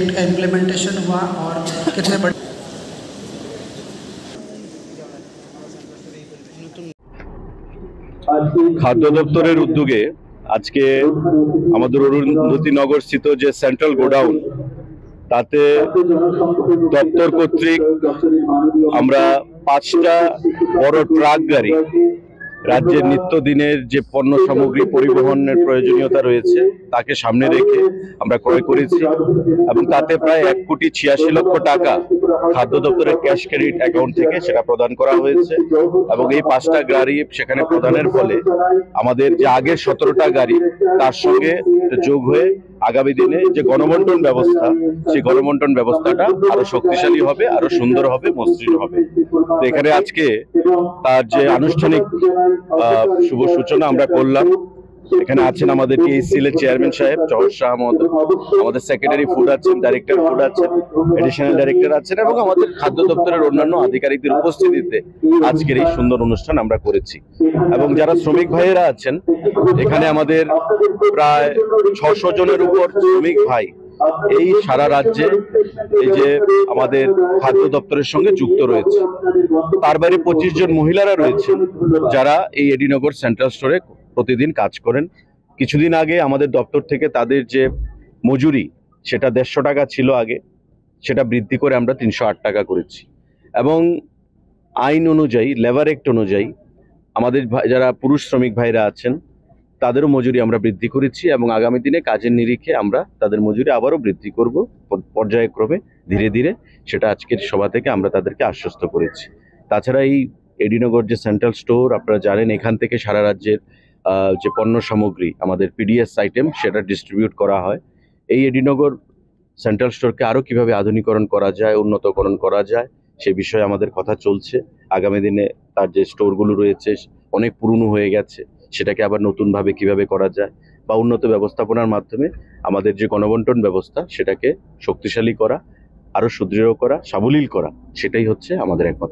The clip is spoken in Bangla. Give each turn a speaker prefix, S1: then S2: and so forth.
S1: प्रोजेक्ट का इम्प्लीमेंटेशन हुआ और कितने बड़े
S2: খাদ্য দপ্তরের উদ্যোগে আজকে আমাদের অরুন্ধতী স্থিত যে সেন্ট্রাল গোডাউন তাতে দপ্তর কর্তৃক আমরা 5টা বড় ট্রাক গাড়ি রাজ্যের নিত্যদিনের যে পণ্য সামগ্রী পরিবহনের প্রয়োজনীয়তা রয়েছে তাকে সামনে রেখে আমরা ক্রয় করেছি এবং তাতে প্রায় 1,86,00,000 টাকা খাদ্য দপ্তরের ক্যাশ ক্রেডিট অ্যাকাউন্ট থেকে সেটা প্রদান করা হয়েছে এবং এই 5টা গাড়ি সেখানে প্রদানের ফলে আমাদের যে আগের 17টা গাড়ি তার সঙ্গে যোগ হয়ে আগামী দিনে যে গণবন্টন ব্যবস্থা সেই গণবন্টন ব্যবস্থাটা আরো শক্তিশালী হবে, আরো সুন্দর হবে, মসৃণ হবে। তো এখানে আজকে তার যে আনুষ্ঠানিক শুভ সূচনা আমরা করলাম। এখানে আছেন আমাদের কেএসসিএল এর চেয়ারম্যান সাহেব জওহর শাহ মহোদয়, আমাদের সেক্রেটারি ফুড আছেন, ডাইরেক্টর ফুড আছেন, এডিশনাল ডাইরেক্টর আছেন এবং আমাদের খাদ্য দপ্তরের অন্যান্য আধিকারিকদের উপস্থিতিতে আজকের এই সুন্দর অনুষ্ঠান আমরা করেছি। এবং যারা শ্রমিক ভাইয়েরা আছেন এখানে আমাদের প্রায় 600 জনের উপর শ্রমিক ভাই এই সারা রাজ্যে এই যে আমাদের খাদ্য দপ্তরের সঙ্গে যুক্ত রয়েছে। তার বাইরে 25 জন মহিলারা রয়েছেন যারা এই এডিনগর সেন্ট্রাল স্টোরে প্রতিদিন কাজ করেন। কিছুদিন আগে আমাদের দপ্তর থেকে তাদের যে মজুরি সেটা 150 টাকা ছিল আগে, সেটা বৃদ্ধি করে আমরা 308 টাকা করেছি এবং আইন অনুযায়ী লেবার অ্যাক্ট অনুযায়ী আমাদের যারা পুরুষ শ্রমিক ভাইরা আছেন তাদেরও মজুরি আমরা বৃদ্ধি করেছি এবং আগামী দিনে কাজের নিরিখে আমরা তাদের মজুরি আবারও বৃদ্ধি করব পর্যায়ক্রমে ধীরে ধীরে। সেটা আজকের সভা থেকে আমরা তাদেরকে আশ্বস্ত করেছি। তাছাড়া এই এডিনগর যে সেন্ট্রাল স্টোর আপনারা জানেন এখান থেকে সারা রাজ্যের যে পণ্য সামগ্রী আমাদের পিডিএস আইটেম সেটা ডিস্ট্রিবিউট করা হয়। এই এডিনগর সেন্ট্রাল স্টোরকে আরও কিভাবে আধুনিকরণ করা যায়, উন্নতকরণ করা যায় সে বিষয়ে আমাদের কথা চলছে। আগামী দিনে তার যে স্টোরগুলো রয়েছে অনেক পুরনো হয়ে গেছে, সেটাকে আবার নতুনভাবে কিভাবে করা যায় বা উন্নত ব্যবস্থাপনার মাধ্যমে আমাদের যে গণবন্টন ব্যবস্থা সেটাকে শক্তিশালী করা, আরও সুদৃঢ় করা, সাবলীল করা, সেটাই হচ্ছে আমাদের একমাত্র